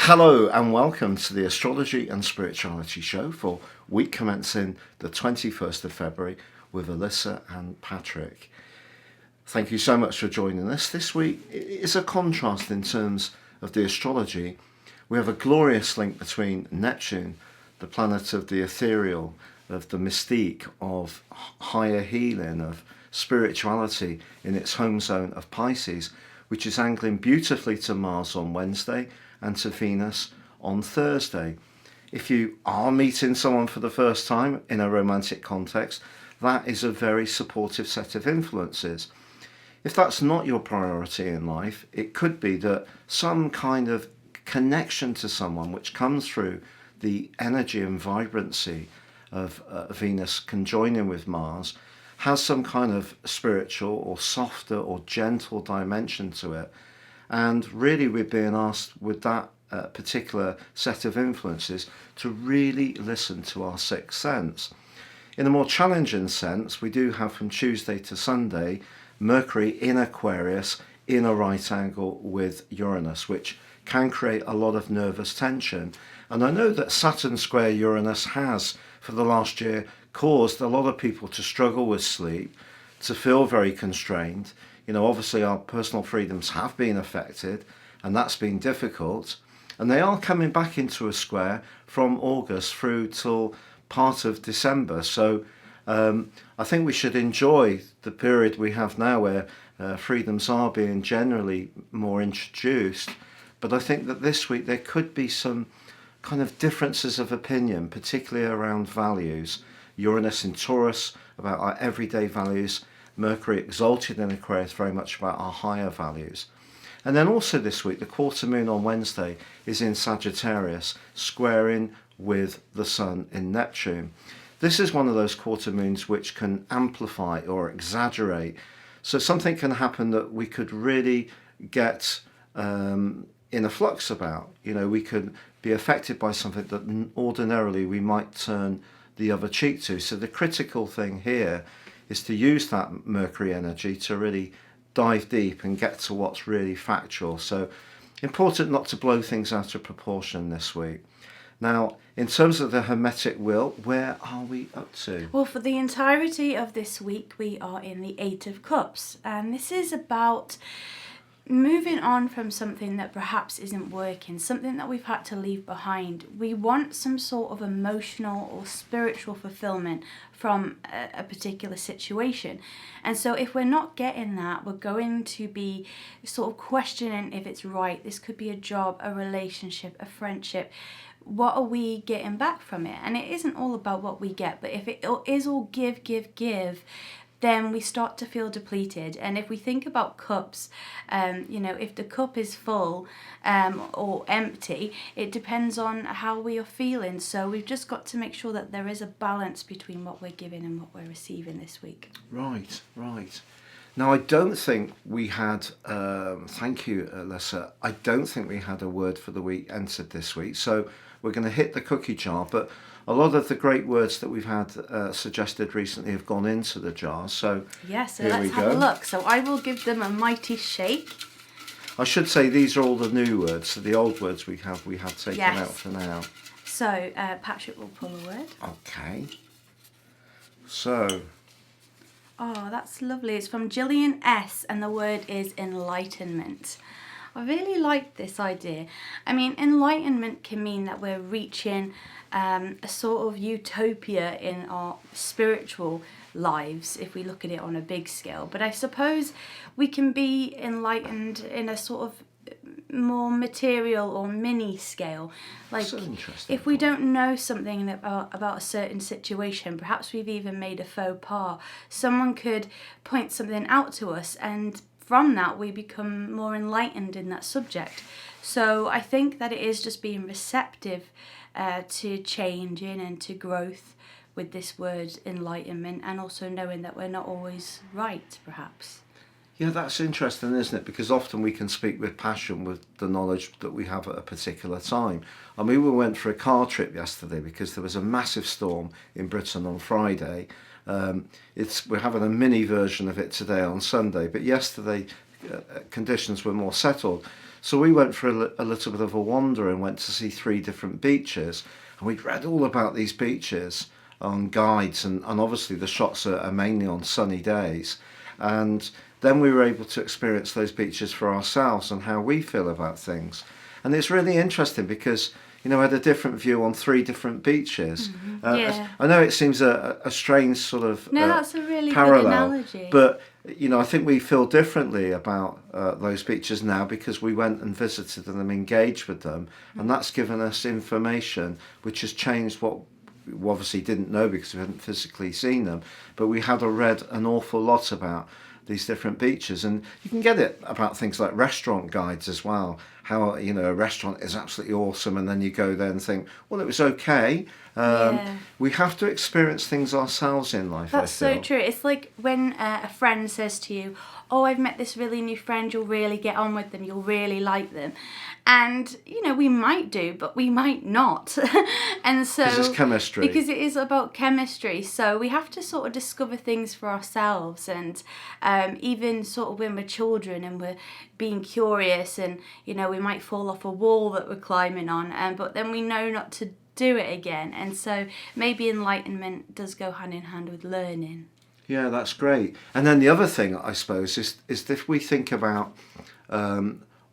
Hello and welcome to the Astrology and Spirituality show for week commencing the 21st of February with Alyssa and Patrick. Thank you so much for joining us. This week is a contrast in terms of the astrology. We have a glorious link between Neptune, the planet of the ethereal, of the mystique, of higher healing, of spirituality in its home zone of Pisces, which is angling beautifully to Mars on Wednesday and to Venus on Thursday. If you are meeting someone for the first time in a romantic context, that is a very supportive set of influences. If that's not your priority in life, it could be that some kind of connection to someone which comes through the energy and vibrancy of Venus conjoining with Mars has some kind of spiritual or softer or gentle dimension to it. And really we're being asked with that particular set of influences to really listen to our sixth sense. In a more challenging sense, we do have from Tuesday to Sunday Mercury in Aquarius in a right angle with Uranus, which can create a lot of nervous tension. And I know that Saturn square Uranus has, for the last year, caused a lot of people to struggle with sleep, to feel very constrained. You know, obviously our personal freedoms have been affected, and that's been difficult. And they are coming back into a square from August through till part of December. So I think we should enjoy the period we have now where freedoms are being generally more introduced. But I think that this week there could be some kind of differences of opinion, particularly around values. Uranus in Taurus about our everyday values, Mercury exalted in Aquarius very much about our higher values. And then also this week, the quarter moon on Wednesday is in Sagittarius, squaring with the Sun in Neptune. This is one of those quarter moons which can amplify or exaggerate. So something can happen that we could really get in a flux about. You know, we could be affected by something that ordinarily we might turn the other cheek to. So the critical thing here is to use that Mercury energy to really dive deep and get to what's really factual. So important not to blow things out of proportion this week. Now, in terms of the Hermetic wheel, where are we up to? Well, for the entirety of this week, we are in the Eight of Cups. And this is about moving on from something that perhaps isn't working, something that we've had to leave behind. We want some sort of emotional or spiritual fulfillment from a particular situation. And so if we're not getting that, we're going to be sort of questioning if it's right. This could be a job, a relationship, a friendship. What are we getting back from it? And it isn't all about what we get, but if it is all give, then we start to feel depleted. And if we think about cups, if the cup is full or empty, it depends on how we are feeling. So we've just got to make sure that there is a balance between what we're giving and what we're receiving this week. Right. Now, I don't think we had, thank you, Alyssa, I don't think we had a word for the week entered this week. So we're going to hit the cookie jar, but a lot of the great words that we've had suggested recently have gone into the jar. So yes, so here let's we have go. a look. So I will give them a mighty shake. I should say these are all the new words. So the old words we have taken out for now. So Patrick will pull a word. Okay. So. Oh, that's lovely. It's from Gillian S. and the word is enlightenment. I really like this idea. I mean, enlightenment can mean that we're reaching a sort of utopia in our spiritual lives if we look at it on a big scale. But I suppose we can be enlightened in a sort of more material or mini scale. Like if we don't know something about a certain situation, perhaps we've even made a faux pas, someone could point something out to us, and from that we become more enlightened in that subject. So I think that it is just being receptive to changing and to growth with this word enlightenment, and also knowing that we're not always right, perhaps. Yeah, that's interesting, isn't it? Because often we can speak with passion with the knowledge that we have at a particular time. I mean, we went for a car trip yesterday because there was a massive storm in Britain on Friday. We're having a mini version of it today on Sunday, but yesterday conditions were more settled. So we went for a little bit of a wander and went to see 3 different beaches. And we'd read all about these beaches on guides, and obviously the shots are mainly on sunny days. And then we were able to experience those beaches for ourselves and how we feel about things. And it's really interesting because, you know, I had a different view on 3 different beaches. Yeah. I know it seems a strange sort of No, that's a really parallel, good analogy. but, you know, I think we feel differently about those beaches now because we went and visited them, engaged with them, and that's given us information which has changed what we obviously didn't know because we hadn't physically seen them, but we had read an awful lot about these different beaches. And you can get it about things like restaurant guides as well, how, you know, a restaurant is absolutely awesome and then you go there and think, well, it was okay. We have to experience things ourselves in life. That's I feel. so true. It's like when a friend says to you, oh, I've met this really new friend, you'll really get on with them, you'll really like them. And, you know, we might do, but we might not. And so... Because it's chemistry. Because it is about chemistry. So we have to sort of discover things for ourselves. And even sort of when we're children and we're being curious and, you know, we might fall off a wall that we're climbing on, but then we know not to do it again. And so maybe enlightenment does go hand in hand with learning. Yeah, that's great. And then the other thing, I suppose, is if we think about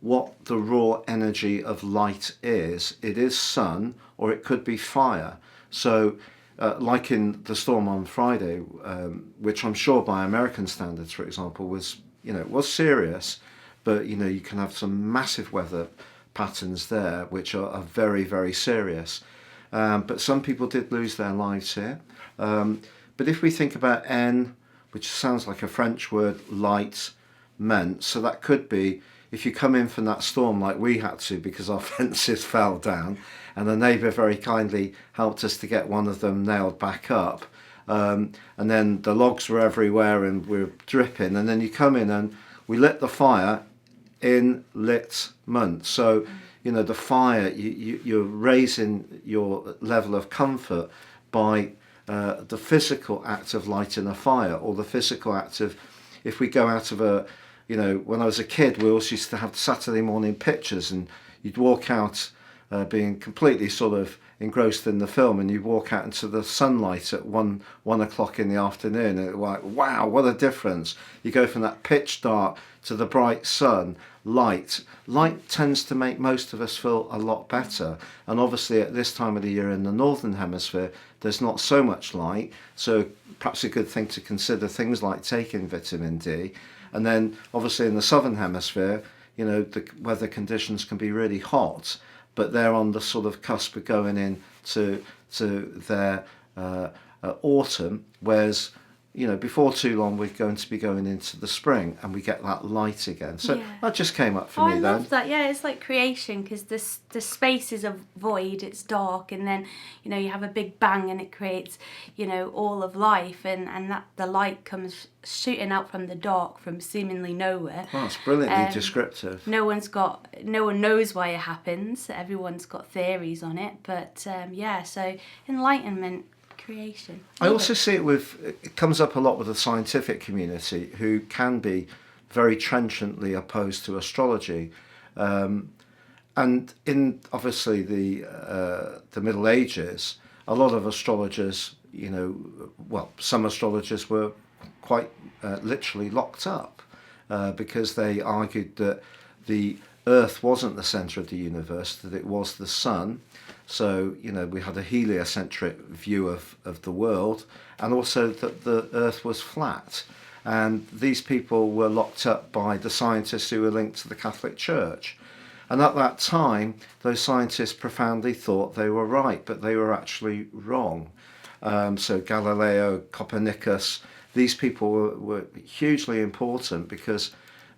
what the raw energy of light is, it is sun or it could be fire. So like in the storm on Friday, which I'm sure by American standards, for example, was, you know, it was serious, but, you know, you can have some massive weather patterns there which are very, very serious. But some people did lose their lives here. But if we think about N, which sounds like a French word, light, meant, so that could be if you come in from that storm like we had to because our fences fell down and the neighbour very kindly helped us to get one of them nailed back up, and then the logs were everywhere and we were dripping, and then you come in and we lit the fire in lit month. So, you know, the fire, you're raising your level of comfort by the physical act of lighting a fire, or the physical act of, if we go out of a, you know, when I was a kid, we also used to have Saturday morning pictures, and you'd walk out being completely sort of engrossed in the film, and you'd walk out into the sunlight at 1 o'clock in the afternoon, and it was like, wow, what a difference. You go from that pitch dark to the bright sun. Light tends to make most of us feel a lot better, and obviously at this time of the year in the northern hemisphere there's not so much light, so perhaps a good thing to consider things like taking vitamin D. And then obviously in the southern hemisphere, you know, the weather conditions can be really hot, but they're on the sort of cusp of going in to their autumn, whereas, you know, before too long we're going to be going into the spring and we get that light again. So that just came up for me then. I love that. Yeah, it's like creation, because the space is a void, it's dark, and then, you know, you have a big bang and it creates, you know, all of life, and that the light comes shooting out from the dark from seemingly nowhere. Oh, it's brilliantly descriptive. No one knows why it happens. Everyone's got theories on it, but so enlightenment, creation. I also see it comes up a lot with the scientific community, who can be very trenchantly opposed to astrology, and in obviously the Middle Ages, a lot of astrologers, you know, well, some astrologers were quite literally locked up because they argued that the Earth wasn't the centre of the universe, that it was the sun. So, you know, we had a heliocentric view of the world, and also that the Earth was flat. And these people were locked up by the scientists who were linked to the Catholic Church. And at that time, those scientists profoundly thought they were right, but they were actually wrong. So Galileo, Copernicus, these people were hugely important because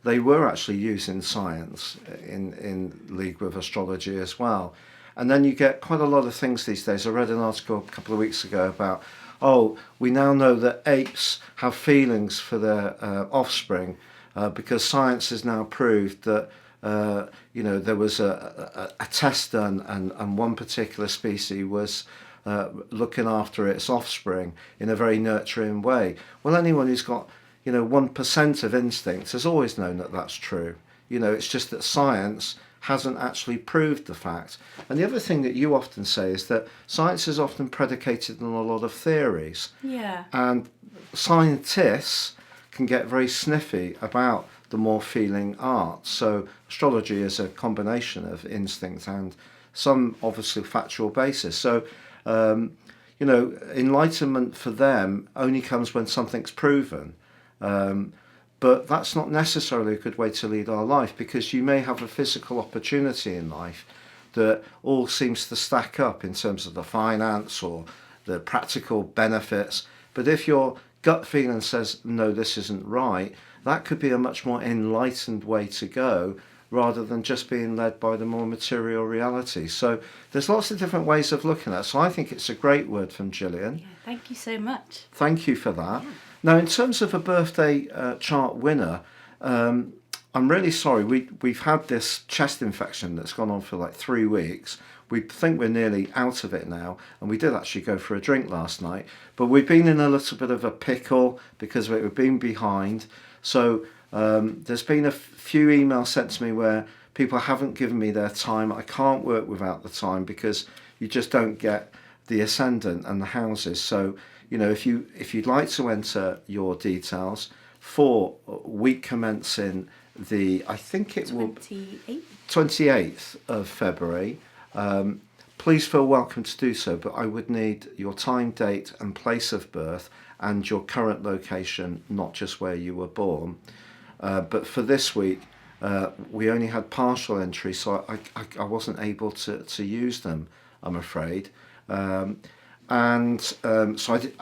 they were actually using science in league with astrology as well. And then you get quite a lot of things these days. I read an article a couple of weeks ago about, we now know that apes have feelings for their offspring because science has now proved that, you know, there was a test done, and one particular species was looking after its offspring in a very nurturing way. Well, anyone who's got, you know, 1% of instinct has always known that that's true. You know, it's just that science hasn't actually proved the fact. And the other thing that you often say is that science is often predicated on a lot of theories. Yeah. And scientists can get very sniffy about the more feeling arts. So astrology is a combination of instinct and some obviously factual basis. So, enlightenment for them only comes when something's proven. But that's not necessarily a good way to lead our life, because you may have a physical opportunity in life that all seems to stack up in terms of the finance or the practical benefits. But if your gut feeling says, no, this isn't right, that could be a much more enlightened way to go, rather than just being led by the more material reality. So there's lots of different ways of looking at it. So I think it's a great word from Gillian. Yeah, thank you so much. Thank you for that. Yeah. Now, in terms of a birthday chart winner, I'm really sorry. We've had this chest infection that's gone on for like 3 weeks. We think we're nearly out of it now, and we did actually go for a drink last night. But we've been in a little bit of a pickle because we've been behind. So there's been a few emails sent to me where people haven't given me their time. I can't work without the time because you just don't get the ascendant and the houses. So, if you'd like to enter your details for week commencing I think it will 28th of February, please feel welcome to do so, but I would need your time, date and place of birth and your current location, not just where you were born. But for this week, we only had partial entry, so I wasn't able to use them, I'm afraid. So I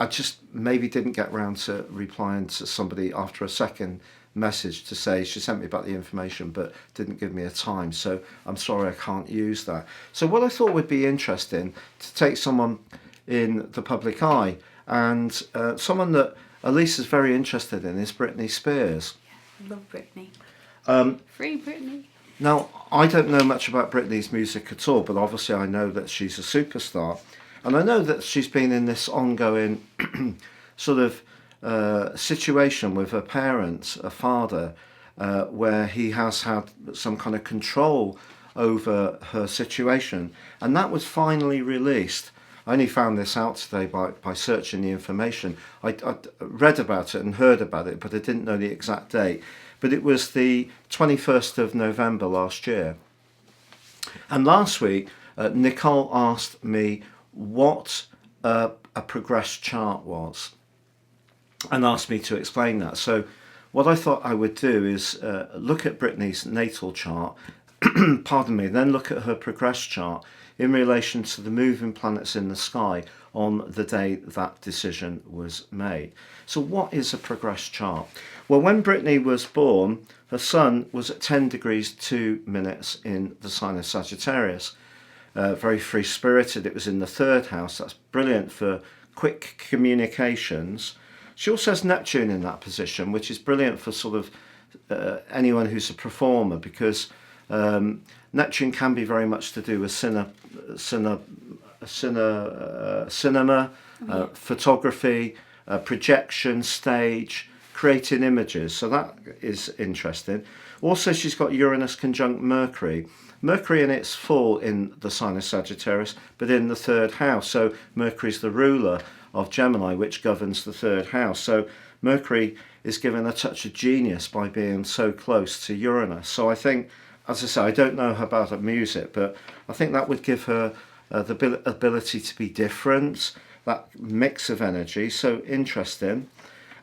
just maybe didn't get round to replying to somebody after a second message to say she sent me back the information but didn't give me a time, so I'm sorry I can't use that. So what I thought would be interesting to take someone in the public eye, and someone that Elise is very interested in is Britney Spears. Yeah, love Britney. Free Britney. Now, I don't know much about Britney's music at all, but obviously I know that she's a superstar, and I know that she's been in this ongoing sort of situation with her parents, a father, where he has had some kind of control over her situation, and that was finally released. I only found this out today by searching the information. I read about it and heard about it, but I didn't know the exact date. But it was the 21st of November last year. And last week, Nicole asked me what a progressed chart was, and asked me to explain that. So what I thought I would do is look at Britney's natal chart, pardon me, then look at her progressed chart in relation to the moving planets in the sky on the day that decision was made. So what is a progressed chart? Well, when Britney was born, her sun was at 10 degrees 2 minutes in the sign of Sagittarius. Very free-spirited. It was in the 3rd house. That's brilliant for quick communications. She also has Neptune in that position, which is brilliant for sort of anyone who's a performer, because Neptune can be very much to do with cinema, photography, projection, stage, creating images. So that is interesting. Also, she's got Uranus conjunct Mercury. Mercury in its full in the sign of Sagittarius, but in the 3rd house. So Mercury's the ruler of Gemini, which governs the 3rd house. So Mercury is given a touch of genius by being so close to Uranus. So I think, as I say, I don't know about her music, but I think that would give her the ability to be different, that mix of energy. So interesting.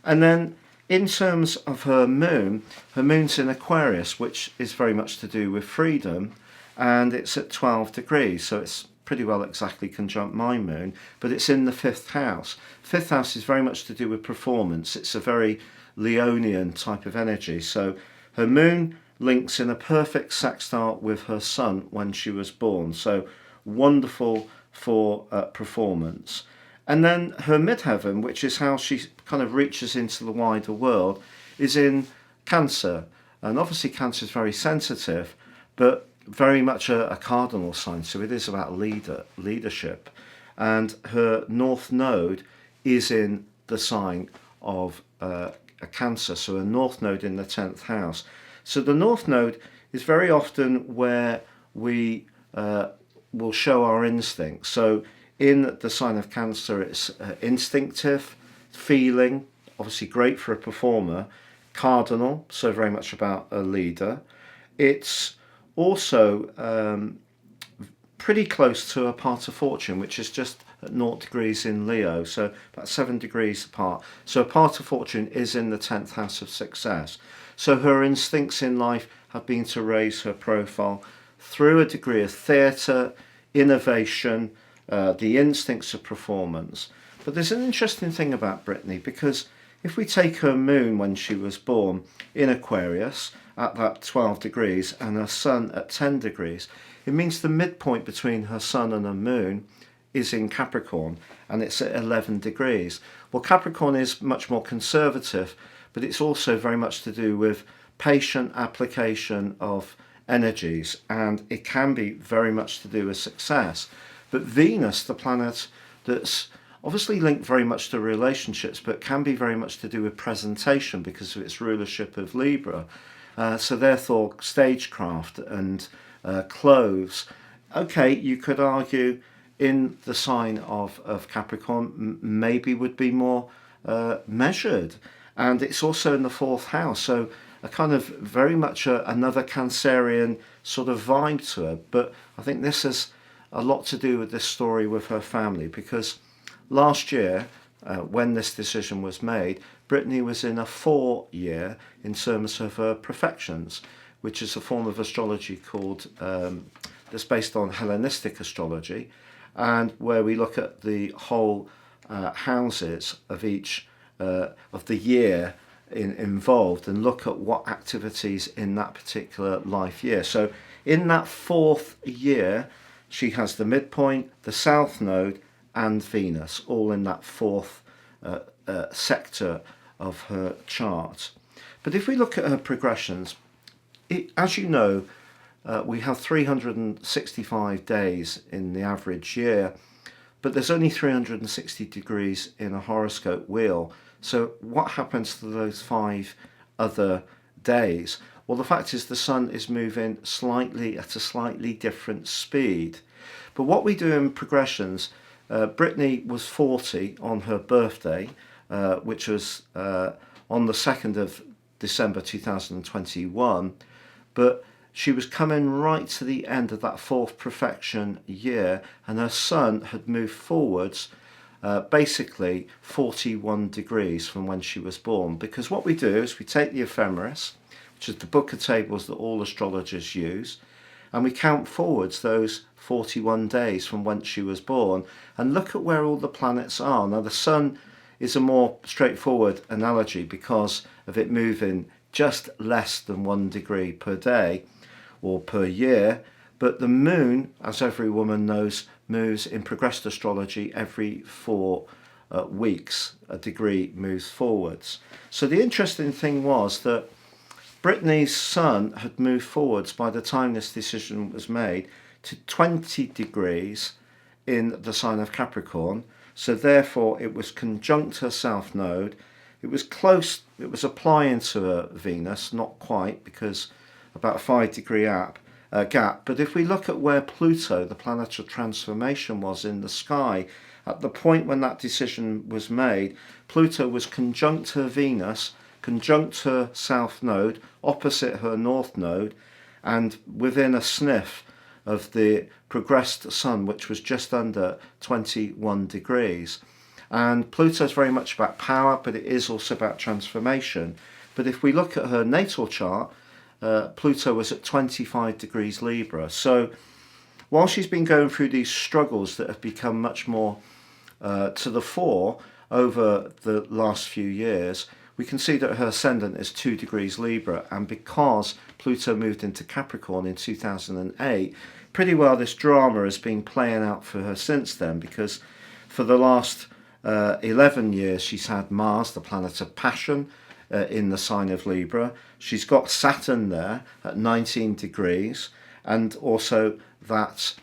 And then in terms of her moon's in Aquarius, which is very much to do with freedom, and it's at 12 degrees, so it's pretty well exactly conjunct my moon, but it's in the 5th house. 5th house is very much to do with performance. It's a very Leonian type of energy. So her moon links in a perfect sextile with her sun when she was born. So wonderful for performance. And then her midheaven, which is how she kind of reaches into the wider world, is in Cancer. And obviously Cancer is very sensitive, but very much a cardinal sign, so it is about leadership. And her north node is in the sign of a Cancer, so a north node in the 10th house. So the north node is very often where we will show our instincts. So in the sign of Cancer, it's instinctive, feeling, obviously great for a performer, cardinal, so very much about a leader. It's also pretty close to a part of fortune, which is just at 0 degrees in Leo, so about 7 degrees apart. So a part of fortune is in the 10th house of success. So her instincts in life have been to raise her profile through a degree of theatre, innovation, the instincts of performance. But there's an interesting thing about Britney, because if we take her moon when she was born in Aquarius at that 12 degrees and her sun at 10 degrees, it means the midpoint between her sun and her moon is in Capricorn, and it's at 11 degrees. Well, Capricorn is much more conservative, but it's also very much to do with patient application of energies, and it can be very much to do with success. But Venus, the planet that's obviously linked very much to relationships, but can be very much to do with presentation because of its rulership of Libra. So therefore, stagecraft and clothes. Okay, you could argue in the sign of Capricorn maybe would be more measured. And it's also in the 4th house, so a kind of very much another Cancerian sort of vibe to her. But I think this has a lot to do with this story with her family, because last year, when this decision was made, Britney was in a 4 year in terms of her perfections, which is a form of astrology called that's based on Hellenistic astrology, and where we look at the whole houses of each of the year involved and look at what activities in that particular life year. So in that 4th year, she has the midpoint, the south node, and Venus, all in that 4th sector of her chart. But if we look at her progressions, as you know, we have 365 days in the average year, but there's only 360 degrees in a horoscope wheel. So what happens to those 5 other days? Well, the fact is the sun is moving slightly at a slightly different speed. But what we do in progressions, Britney was 40 on her birthday, which was on the 2nd of December 2021, but she was coming right to the end of that 4th perfection year, and her sun had moved forwards basically 41 degrees from when she was born. Because what we do is we take the ephemeris, which is the book of tables that all astrologers use, and we count forwards those 41 days from when she was born and look at where all the planets are. Now, the sun is a more straightforward analogy because of it moving just less than 1 degree per day or per year, but the moon, as every woman knows, moves in progressed astrology every 4 weeks. A degree moves forwards. So the interesting thing was that Britney's sun had moved forwards by the time this decision was made to 20 degrees in the sign of Capricorn. So therefore it was conjunct her south node. It was close, it was applying to her Venus, not quite, because about a 5 degree gap. But if we look at where Pluto, the planet of transformation, was in the sky, at the point when that decision was made, Pluto was conjunct her Venus, conjunct her south node, opposite her north node, and within a sniff of the progressed sun, which was just under 21 degrees. And Pluto is very much about power, but it is also about transformation. But if we look at her natal chart, Pluto was at 25 degrees Libra. So while she's been going through these struggles that have become much more to the fore over the last few years, we can see that her ascendant is 2 degrees Libra, and because Pluto moved into Capricorn in 2008, pretty well this drama has been playing out for her since then, because for the last 11 years she's had Mars, the planet of passion, in the sign of Libra. She's got Saturn there at 19 degrees, and also that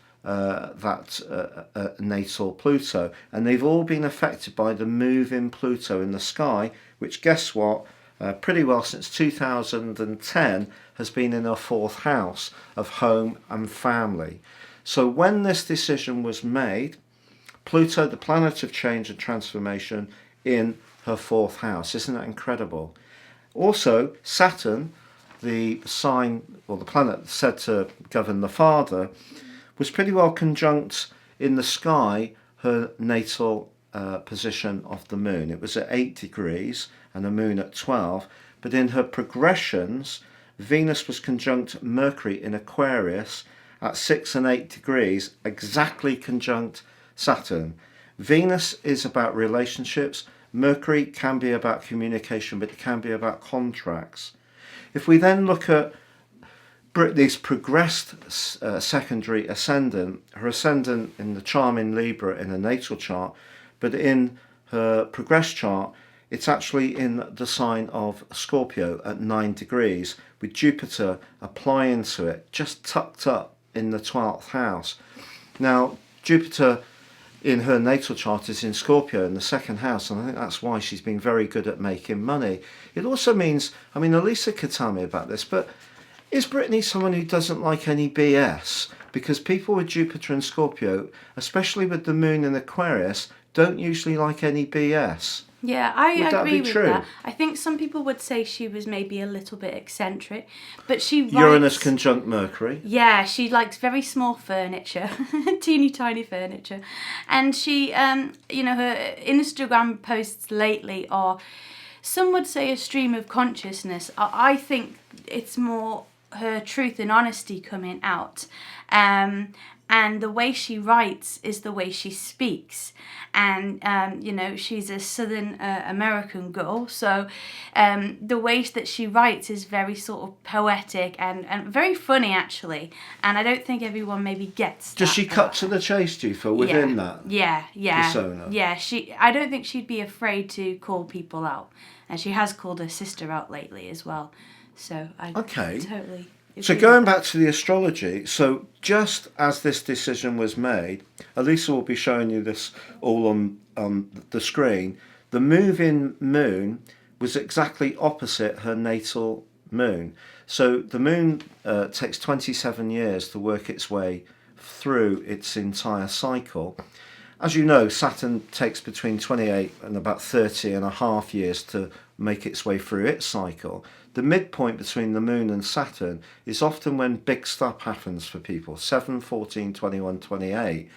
natal Pluto, and they've all been affected by the move in Pluto in the sky, which, guess what, pretty well since 2010, has been in her fourth house of home and family. So when this decision was made, Pluto, the planet of change and transformation, in her fourth house. Isn't that incredible? Also, Saturn, the sign or the planet said to govern the father, was pretty well conjunct in the sky her natal position of the moon. It was at 8 degrees and the moon at 12, but in her progressions, Venus was conjunct Mercury in Aquarius at 6 and 8 degrees, exactly conjunct Saturn. Venus is about relationships. Mercury can be about communication, but it can be about contracts. If we then look at Britney's progressed secondary ascendant, her ascendant in the charm in Libra in a natal chart, but in her progressed chart, it's actually in the sign of Scorpio at 9 degrees, with Jupiter applying to it, just tucked up in the 12th house. Now, Jupiter in her natal chart is in Scorpio in the second house, and I think that's why she's been very good at making money. It also means, I mean, Elisa could tell me about this, but is Britney someone who doesn't like any BS? Because people with Jupiter and Scorpio, especially with the moon in Aquarius, don't usually like any BS. Yeah, I agree with true? that. I think some people would say she was maybe a little bit eccentric, but she writes... Uranus conjunct Mercury. Yeah, she likes very small furniture, teeny tiny furniture. And she, her Instagram posts lately are, some would say, a stream of consciousness. I think it's more her truth and honesty coming out. And the way she writes is the way she speaks. And, she's a Southern American girl. So the way that she writes is very sort of poetic and very funny, actually. And I don't think everyone maybe gets that. Does she cut to the chase, do you feel, within that persona? Yeah, I don't think she'd be afraid to call people out. And she has called her sister out lately as well. So I totally... So going back to the astrology, so just as this decision was made, Elisa will be showing you this all on the screen, the move-in moon was exactly opposite her natal moon. So the moon takes 27 years to work its way through its entire cycle. As you know, Saturn takes between 28 and about 30 and a half years to make its way through its cycle. The midpoint between the moon and Saturn is often when big stuff happens for people, 7, 14, 21, 28.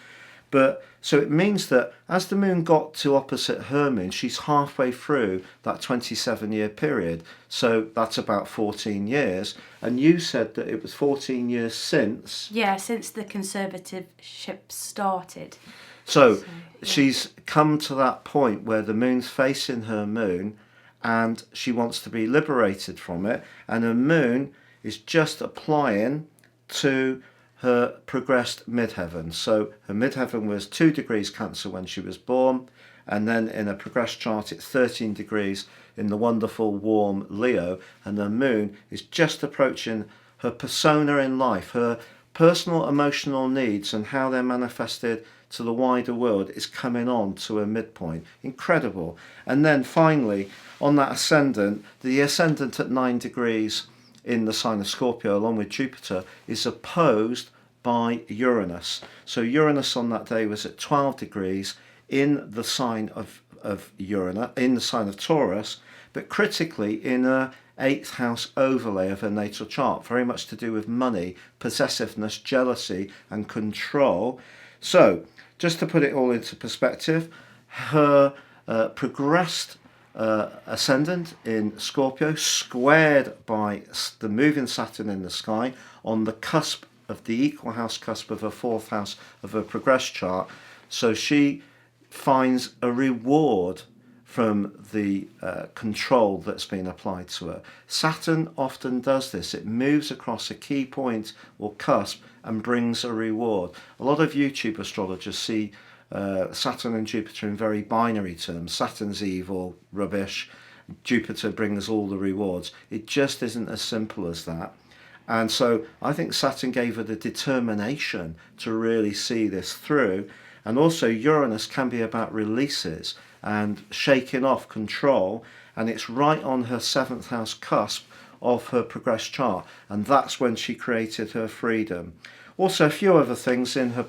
But so it means that as the moon got to opposite her moon, she's halfway through that 27-year period. So that's about 14 years. And you said that it was 14 years since... Yeah, since the conservatorship started. So she's come to that point where the moon's facing her moon and she wants to be liberated from it, and her moon is just applying to her progressed midheaven. So her midheaven was 2 degrees Cancer when she was born, and then in a progressed chart it's 13 degrees in the wonderful warm Leo, and the moon is just approaching her persona in life, her personal emotional needs and how they're manifested to the wider world is coming on to a midpoint. Incredible. And then finally, on that ascendant, the ascendant at 9 degrees in the sign of Scorpio, along with Jupiter, is opposed by Uranus. So Uranus on that day was at 12 degrees in the sign of Uranus, in the sign of Taurus, but critically in a 8th house overlay of her natal chart, very much to do with money, possessiveness, jealousy, and control. So, just to put it all into perspective, her progressed ascendant in Scorpio, squared by the moving Saturn in the sky, on the cusp of the equal house cusp of her 4th house of her progressed chart. So she finds a reward from the control that's been applied to her. Saturn often does this. It moves across a key point or cusp and brings a reward. A lot of YouTube astrologers see Saturn and Jupiter in very binary terms. Saturn's evil, rubbish. Jupiter brings all the rewards. It just isn't as simple as that. And so I think Saturn gave her the determination to really see this through. And also Uranus can be about releases and shaking off control and it's right on her 7th house cusp of her progressed chart, and that's when she created her freedom. Also, a few other things in her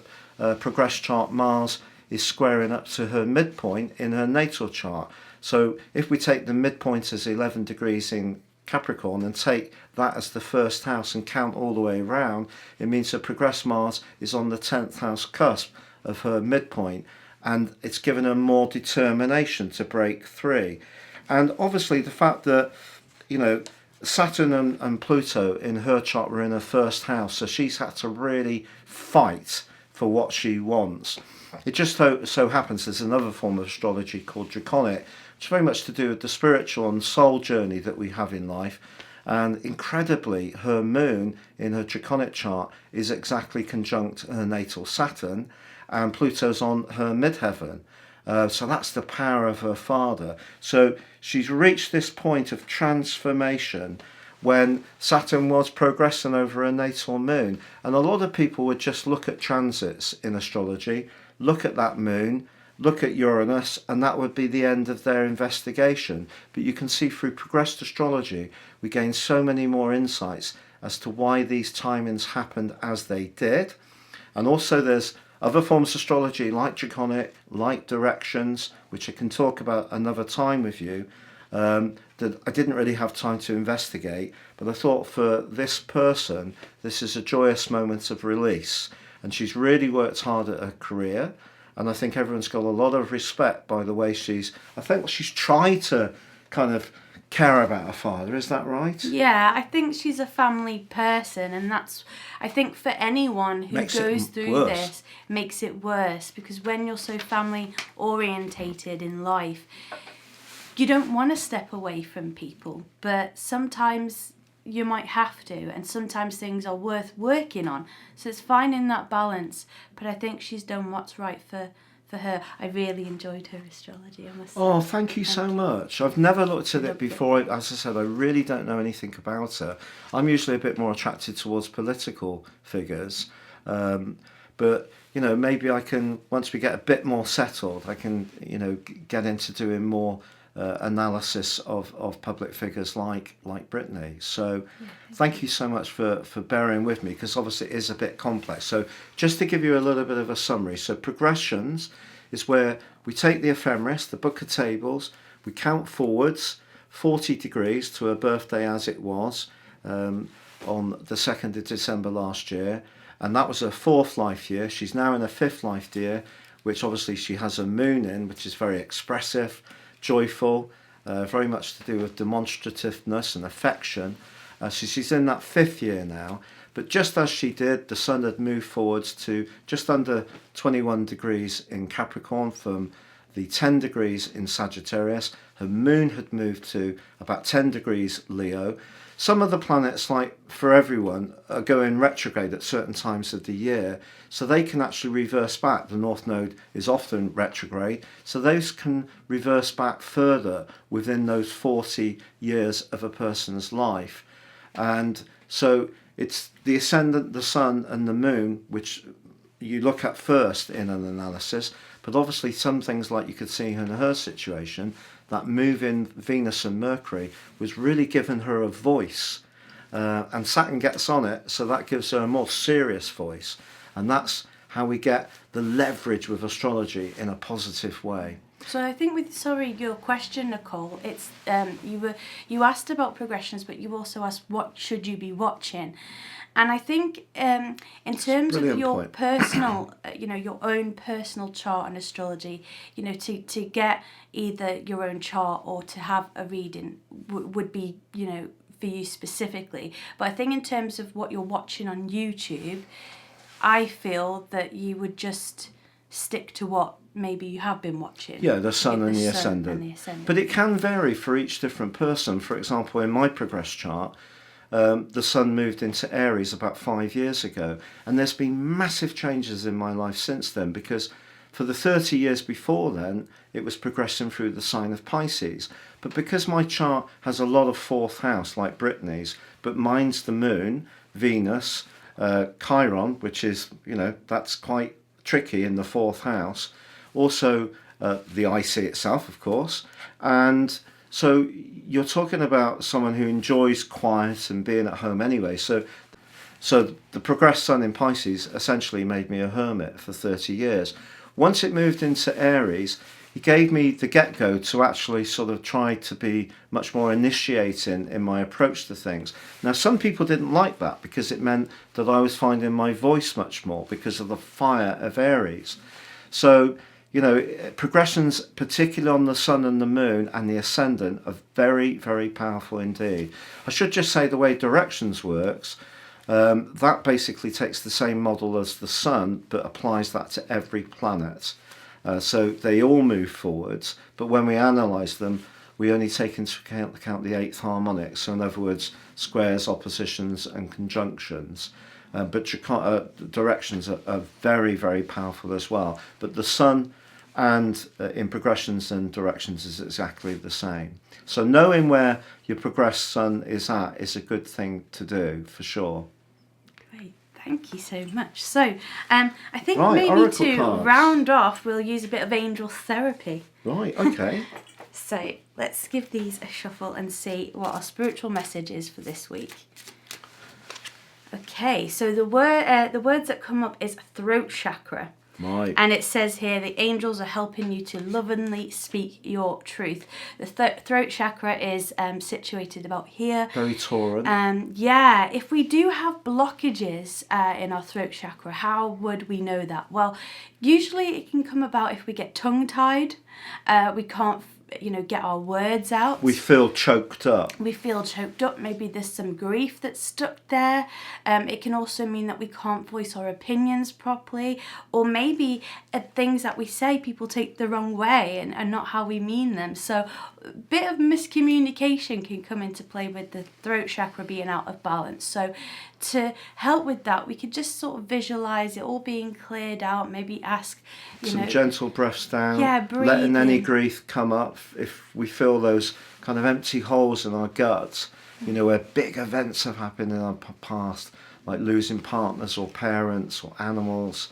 progressed chart. Mars is squaring up to her midpoint in her natal chart. So if we take the midpoint as 11 degrees in Capricorn and take that as the first house and count all the way around, it means her progressed Mars is on the 10th house cusp of her midpoint, and it's given her more determination to break free. And obviously the fact that, Saturn and Pluto in her chart were in her first house, so she's had to really fight for what she wants. It just so happens there's another form of astrology called Draconic, which is very much to do with the spiritual and soul journey that we have in life. And incredibly, her moon in her Draconic chart is exactly conjunct her natal Saturn, and Pluto's on her midheaven. So that's the power of her father. So she's reached this point of transformation when Saturn was progressing over her natal moon. And a lot of people would just look at transits in astrology, look at that moon, look at Uranus, and that would be the end of their investigation. But you can see through progressed astrology, we gain so many more insights as to why these timings happened as they did. And also there's other forms of astrology like Draconic, like directions, which I can talk about another time with you, that I didn't really have time to investigate. But I thought for this person, this is a joyous moment of release. And she's really worked hard at her career. And I think everyone's got a lot of respect by the way she's tried to kind of care about her father. Is that right? Yeah, I think she's a family person, and I think for anyone who goes through this, makes it worse, because when you're so family orientated in life, you don't want to step away from people, but sometimes you might have to, and sometimes things are worth working on. So it's finding that balance, but I think she's done what's right for her. I really enjoyed her astrology, I must say. Oh, thank you so much. I've never looked at it before. As I said, I really don't know anything about her. I'm usually a bit more attracted towards political figures. But, maybe I can, once we get a bit more settled, I can, get into doing more analysis of public figures like Britney. So thank you so much for bearing with me, because obviously it is a bit complex. So just to give you a little bit of a summary, so progressions is where we take the ephemeris, the book of tables, we count forwards 40 degrees to her birthday as it was on the 2nd of December last year, and that was her 4th life year. She's now in her 5th life year, which obviously she has a moon in, which is very expressive, joyful, very much to do with demonstrativeness and affection. So she's in that 5th year now. But just as she did, the sun had moved forwards to just under 21 degrees in Capricorn from the 10 degrees in Sagittarius. Her moon had moved to about 10 degrees Leo. Some of the planets, like for everyone, are going retrograde at certain times of the year, so they can actually reverse back. The North Node is often retrograde, so those can reverse back further within those 40 years of a person's life. And so it's the ascendant, the sun and the moon, which you look at first in an analysis, but obviously some things, like you could see in her situation, that move in Venus and Mercury was really giving her a voice, and Saturn gets on it, so that gives her a more serious voice, and that's how we get the leverage with astrology in a positive way. So I think your question, Nicole, it's you asked about progressions, but you also asked what should you be watching, and I think in terms of your personal, your own personal chart and astrology, to get either your own chart or to have a reading would be, for you specifically. But I think in terms of what you're watching on YouTube, I feel that you would just stick to what maybe you have been watching. Yeah, the sun and the ascendant. But it can vary for each different person. For example, in my progress chart, the sun moved into Aries about 5 years ago, and there's been massive changes in my life since then, because for the 30 years before then, it was progressing through the sign of Pisces. But because my chart has a lot of 4th house, like Britney's, but mine's the moon, Venus, Chiron, which is, that's quite tricky in the 4th house. Also, the IC itself, of course. And So you're talking about someone who enjoys quiet and being at home anyway. So the progressed sun in Pisces essentially made me a hermit for 30 years. Once it moved into Aries, it gave me the get-go to actually sort of try to be much more initiating in my approach to things. Now, some people didn't like that because it meant that I was finding my voice much more because of the fire of Aries. So, progressions, particularly on the sun and the moon and the ascendant, are very, very powerful indeed. I should just say the way directions works, that basically takes the same model as the sun, but applies that to every planet. So they all move forwards, but when we analyse them, we only take into account the eighth harmonic. So in other words, squares, oppositions and conjunctions. But directions are very, very powerful as well. But the sun and in progressions and directions is exactly the same. So knowing where your progressed sun is at is a good thing to do, for sure. Thank you so much. So, I think Right, maybe oracle to cards. round off, we'll use a bit of angel therapy. Right, okay. So, let's give these a shuffle and see what our spiritual message is for this week. Okay, so the words that come up is throat chakra. Right. And it says here, the angels are helping you to lovingly speak your truth. The throat chakra is situated about here. Very Tauran. If we do have blockages in our throat chakra, how would we know that? Well, usually it can come about if we get tongue-tied. We can't get our words out. We feel choked up. Maybe there's some grief that's stuck there. It can also mean that we can't voice our opinions properly, or maybe things that we say people take the wrong way and not how we mean them. So a bit of miscommunication can come into play with the throat chakra being out of balance. So to help with that, we could just sort of visualize it all being cleared out, maybe ask some gentle breaths down, breathing. Letting any grief come up. If we feel those kind of empty holes in our guts, where big events have happened in our past, like losing partners or parents or animals,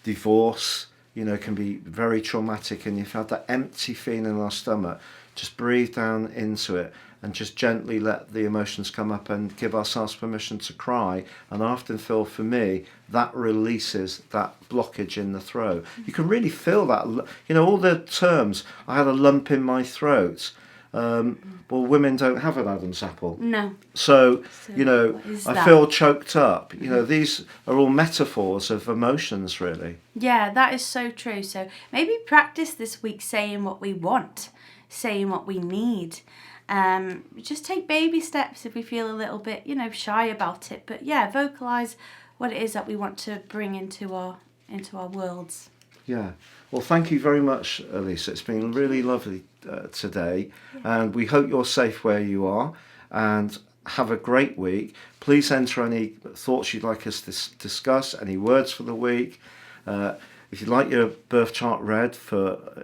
divorce, can be very traumatic, and you've had that empty feeling in our stomach, just breathe down into it and just gently let the emotions come up and give ourselves permission to cry. And I often feel, for me, that releases that blockage in the throat. You can really feel that, all the terms, I had a lump in my throat. Well, women don't have an Adam's apple. No. So I feel choked up. These are all metaphors of emotions, really. Yeah, that is so true. So maybe practice this week saying what we want, saying what we need. Just take baby steps if we feel a little bit, shy about it. But yeah, vocalize what it is that we want to bring into our worlds. Yeah. Well, thank you very much, Elisa. It's been really lovely today, and we hope you're safe where you are, and have a great week. Please enter any thoughts you'd like us to discuss, any words for the week. If you'd like your birth chart read,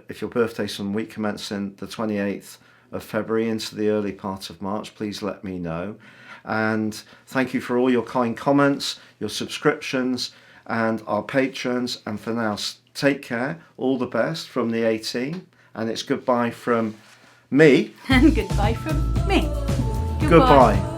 if your birthday's from week commencing the 28th of February into the early part of March, please let me know. And thank you for all your kind comments, your subscriptions, and our patrons. And for now, take care, all the best from the 18, and it's goodbye from me. And goodbye from me. Goodbye.